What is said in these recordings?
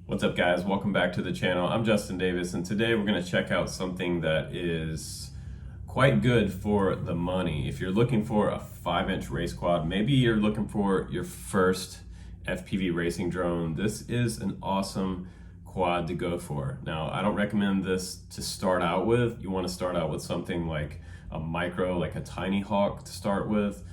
What's up guys, welcome back to the channel. I'm Justin Davis and today we're going to check out something that is quite good for the money. If you're looking for a 5-inch race quad, maybe you're looking for your first FPV racing drone, this is an awesome quad to go for. Now, I don't recommend this to start out with. You want to start out with something like a micro, like a Tiny Hawk to start with,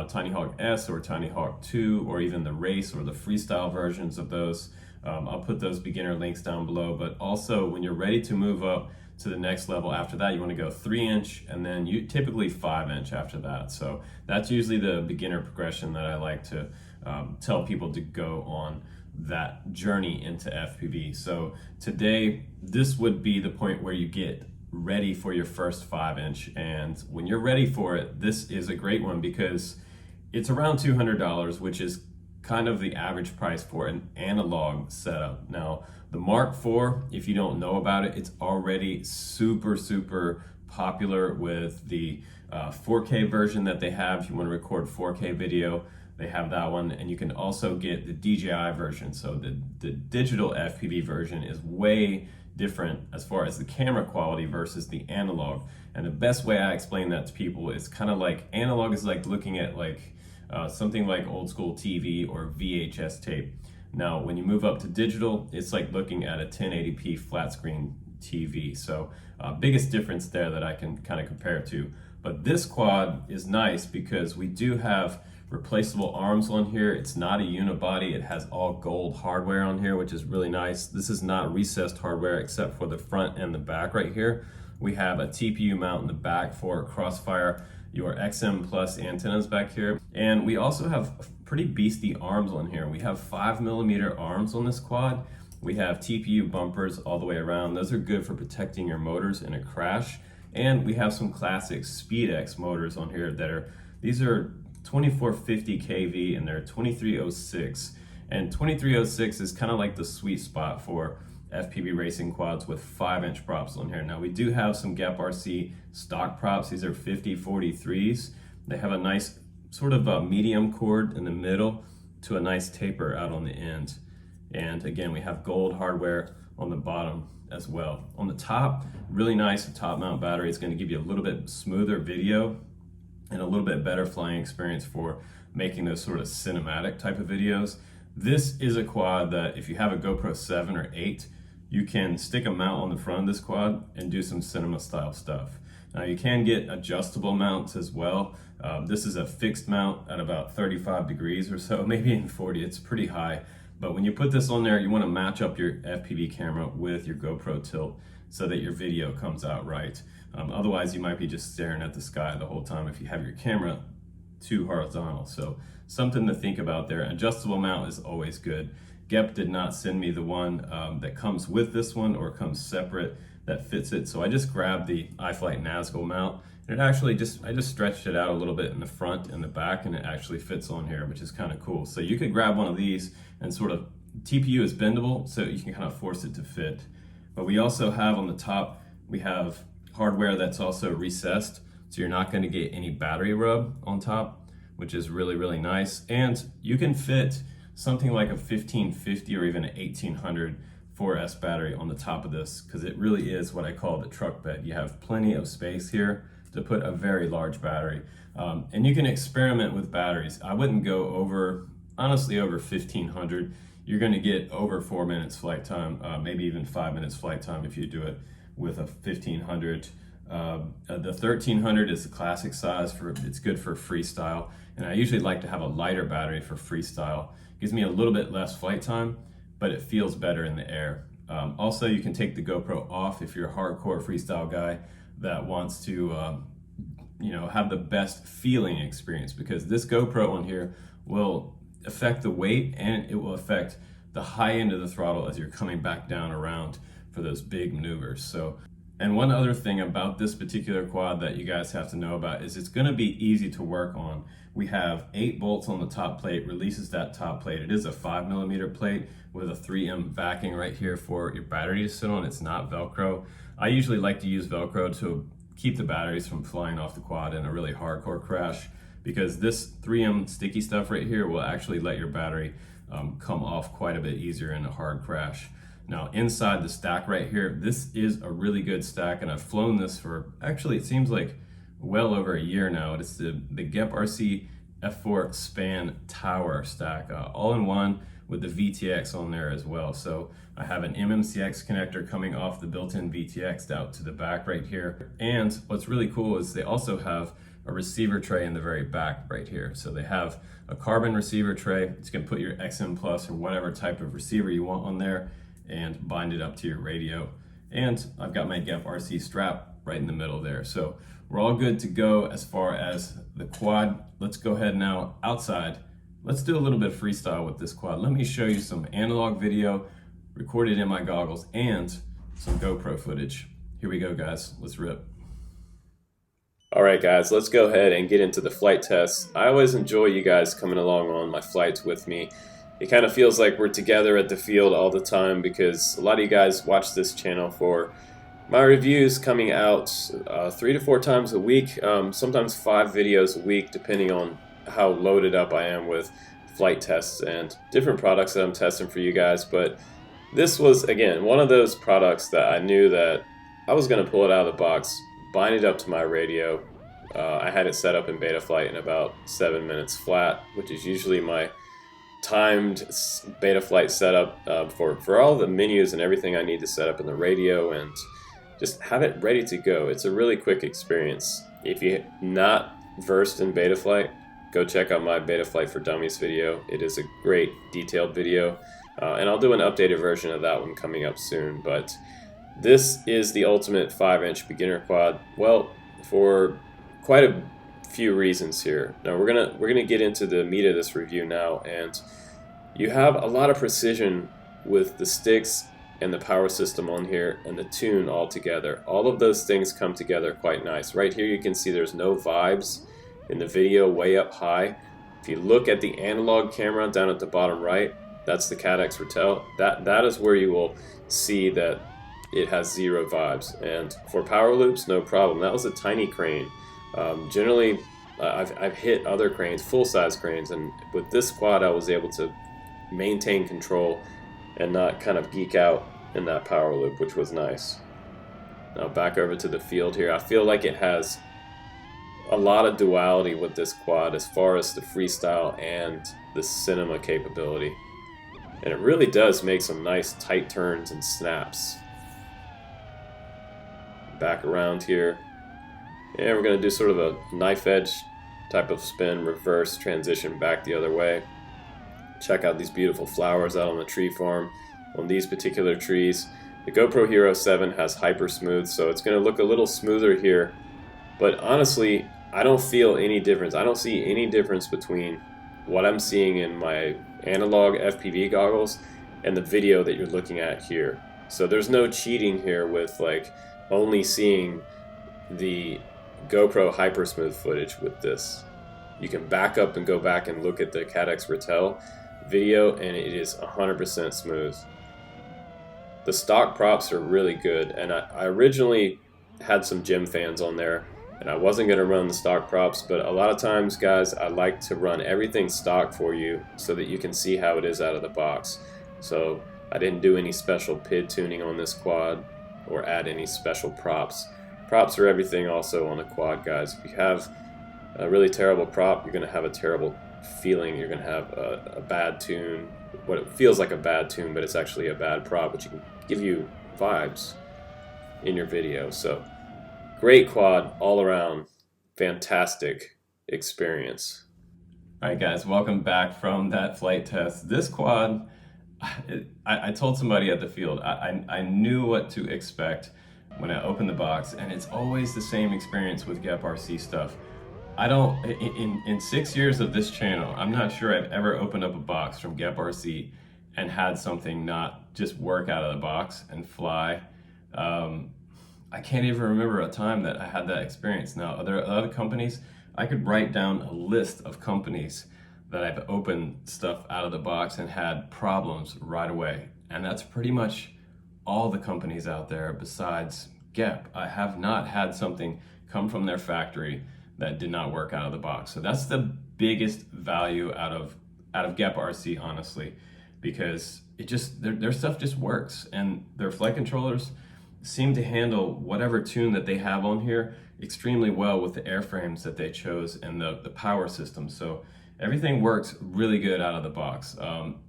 Tiny Hawk S or Tiny Hawk 2, or even the race or the freestyle versions of those. I'll put those beginner links down below, but also when you're ready to move up to the next level after that, you want to go 3-inch and then you typically 5-inch after that. So that's usually the beginner progression that I like to tell people to go on that journey into FPV. So today, this would be the point where you get ready for your first 5-inch. And when you're ready for it, this is a great one because it's around $200, which is kind of the average price for an analog setup. Now, the MARK4, if you don't know about it, it's already super popular with the 4K version that they have. If you want to record 4K video, they have that one, and you can also get the DJI version. So the digital FPV version is way different as far as the camera quality versus the analog. And the best way I explain that to people is kind of like analog is like looking at something like old school TV or VHS tape. Now, when you move up to digital, it's like looking at a 1080p flat screen TV. So biggest difference there that I can kind of compare it to. But this quad is nice because we do have replaceable arms on here. It's not a unibody. It has all gold hardware on here, which is really nice. This is not recessed hardware except for the front and the back right here. We have a TPU mount in the back for crossfire your XM Plus antennas back here. And we also have pretty beastie arms on here. We have 5mm arms on this quad. We have TPU bumpers all the way around. Those are good for protecting your motors in a crash. And we have some classic SpeedX motors on here these are 2450 kV and they're 2306. And 2306 is kind of like the sweet spot for FPV racing quads with 5-inch props on here. Now we do have some Geprc stock props. These are 5043s. They have a nice sort of a medium cord in the middle to a nice taper out on the end. And again, we have gold hardware on the bottom as well. On the top, really nice top mount battery. It's going to give you a little bit smoother video and a little bit better flying experience for making those sort of cinematic type of videos. This is a quad that if you have a GoPro 7 or 8, you can stick a mount on the front of this quad and do some cinema style stuff. Now you can get adjustable mounts as well. This is a fixed mount at about 35 degrees or so, maybe in 40, it's pretty high. But when you put this on there, you want to match up your FPV camera with your GoPro tilt so that your video comes out right. Otherwise, you might be just staring at the sky the whole time if you have your camera too horizontal. So something to think about there. Adjustable mount is always good. Gep did not send me the one that comes with this one or comes separate that fits it. So I just grabbed the iFlight Nazgul mount. And it actually I just stretched it out a little bit in the front and the back, and it actually fits on here, which is kind of cool. So you could grab one of these and sort of, TPU is bendable, so you can kind of force it to fit. But we also have on the top, we have hardware that's also recessed, so you're not going to get any battery rub on top, which is really nice. And you can fit something like a 1550 or even an 1800 4S battery on the top of this, because it really is what I call the truck bed. You have plenty of space here to put a very large battery. And you can experiment with batteries. I wouldn't go honestly over 1500. You're going to get over 4 minutes flight time, maybe even 5 minutes flight time if you do it with a 1500. The 1300 is the classic size it's good for freestyle. And I usually like to have a lighter battery for freestyle. It gives me a little bit less flight time, but it feels better in the air. Also, you can take the GoPro off if you're a hardcore freestyle guy that wants to have the best feeling experience, because this GoPro on here will affect the weight and it will affect the high end of the throttle as you're coming back down around for those big maneuvers. So, and one other thing about this particular quad that you guys have to know about is it's going to be easy to work on. We have 8 bolts on the top plate, releases that top plate. It is a 5mm plate with a 3M backing right here for your battery to sit on. It's not Velcro. I usually like to use Velcro to keep the batteries from flying off the quad in a really hardcore crash, because this 3M sticky stuff right here will actually let your battery come off quite a bit easier in a hard crash. Now inside the stack right here, this is a really good stack, and I've flown this for, actually it seems like well over a year now. It's the Geprc F4 Span Tower stack, all in one with the VTX on there as well. So I have an MMCX connector coming off the built-in VTX out to the back right here. And what's really cool is they also have a receiver tray in the very back right here. So they have a carbon receiver tray. You can put your XM Plus or whatever type of receiver you want on there and bind it up to your radio. And I've got my Geprc strap right in the middle there. So we're all good to go as far as the quad. Let's go ahead now outside. Let's do a little bit of freestyle with this quad. Let me show you some analog video recorded in my goggles and some GoPro footage. Here we go, guys. Let's rip. All right, guys, let's go ahead and get into the flight test. I always enjoy you guys coming along on my flights with me. It kind of feels like we're together at the field all the time because a lot of you guys watch this channel for my reviews coming out 3 to 4 times a week, sometimes 5 videos a week, depending on how loaded up I am with flight tests and different products that I'm testing for you guys. But this was, again, one of those products that I knew that I was going to pull it out of the box, bind it up to my radio. I had it set up in beta flight in about 7 minutes flat, which is usually my timed beta flight setup for all the menus and everything I need to set up in the radio, and just have it ready to go. It's a really quick experience. If you're not versed in beta flight, go check out my Beta Flight for Dummies video. It is a great detailed video, and I'll do an updated version of that one coming up soon. But this is the ultimate 5-inch beginner quad. Well, for quite a few reasons here. Now we're gonna get into the meat of this review now, and you have a lot of precision with the sticks and the power system on here and the tune all together. All of those things come together quite nice. Right here you can see there's no vibes in the video way up high. If you look at the analog camera down at the bottom right, that's the Caddx Ratel. That is where you will see that it has 0 vibes. And for power loops, no problem. That was a tiny crane. Generally, I've hit other cranes, full-size cranes, and with this quad I was able to maintain control and not kind of geek out in that power loop, which was nice. Now back over to the field here. I feel like it has a lot of duality with this quad as far as the freestyle and the cinema capability. And it really does make some nice tight turns and snaps. Back around here. And we're going to do sort of a knife edge type of spin, reverse, transition back the other way. Check out these beautiful flowers out on the tree farm on these particular trees. The GoPro Hero 7 has hyper smooth, so it's going to look a little smoother here. But honestly, I don't feel any difference. I don't see any difference between what I'm seeing in my analog FPV goggles and the video that you're looking at here. So there's no cheating here with like only seeing the GoPro hyper smooth footage with this. You can back up and go back and look at the Caddx Ratel video, and it is 100% smooth. The stock props are really good, and I originally had some gym fans on there, and I wasn't going to run the stock props, but a lot of times, guys, I like to run everything stock for you so that you can see how it is out of the box. So I didn't do any special PID tuning on this quad or add any special props. Props are everything also on a quad, guys. If you have a really terrible prop, you're going to have a terrible feeling. You're going to have a bad tune, what it feels like a bad tune, but it's actually a bad prop, which can give you vibes in your video. So great quad all around, fantastic experience. All right, guys, welcome back from that flight test. This quad, I told somebody at the field, I knew what to expect when I opened the box, and it's always the same experience with Geprc stuff. In 6 years of this channel, I'm not sure I've ever opened up a box from Geprc and had something not just work out of the box and fly. I can't even remember a time that I had that experience. Now, other companies, I could write down a list of companies that I've opened stuff out of the box and had problems right away. And that's pretty much all the companies out there besides Gep. I have not had something come from their factory that did not work out of the box. So that's the biggest value out of Geprc, honestly, because it just their stuff just works, and their flight controllers seem to handle whatever tune that they have on here extremely well with the airframes that they chose and the power system. So everything works really good out of the box.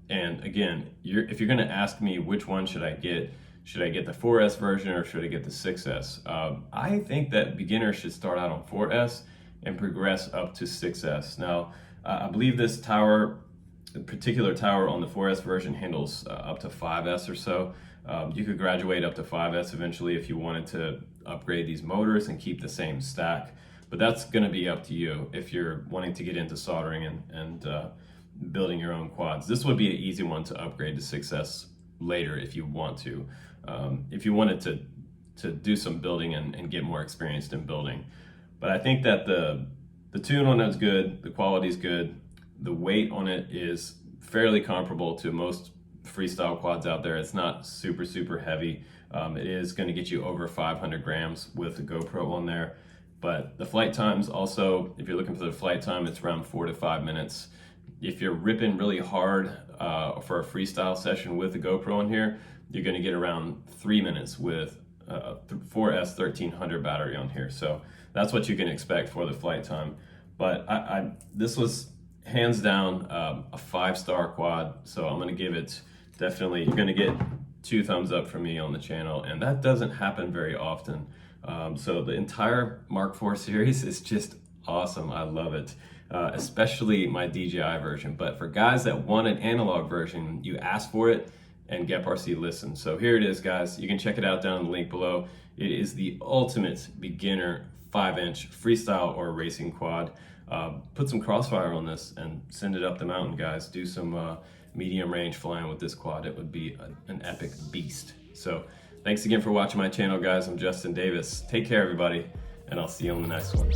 And again, if you're going to ask me which one should I get the 4S version or should I get the 6S? I think that beginners should start out on 4S and progress up to 6S. Now, I believe this particular tower on the 4S version handles up to 5S or so. You could graduate up to 5S eventually if you wanted to upgrade these motors and keep the same stack, but that's going to be up to you if you're wanting to get into soldering and building your own quads. This would be an easy one to upgrade to 6S later if you want to. If you wanted to do some building and get more experienced in building. But I think that the tune on it is good, the quality is good, the weight on it is fairly comparable to most freestyle quads out there. It's not super heavy. It is going to get you over 500 grams with the GoPro on there. But the flight times also, if you're looking for the flight time, it's around 4 to 5 minutes. If you're ripping really hard for a freestyle session with the GoPro on here, you're going to get around 3 minutes with 4S 1300 battery on here. So that's what you can expect for the flight time. But this was hands down a 5-star quad. So I'm going to give it, definitely, you're going to get 2 thumbs up from me on the channel. And that doesn't happen very often. So the entire Mark 4 series is just awesome. I love it. Especially my DJI version. But for guys that want an analog version, you ask for it, and Geprc listens. So here it is, guys. You can check it out down in the link below. It is the ultimate beginner 5-inch freestyle or racing quad. Put some crossfire on this and send it up the mountain, guys. Do some medium range flying with this quad. It would be an epic beast. So thanks again for watching my channel, guys. I'm Justin Davis. Take care, everybody, and I'll see you on the next one.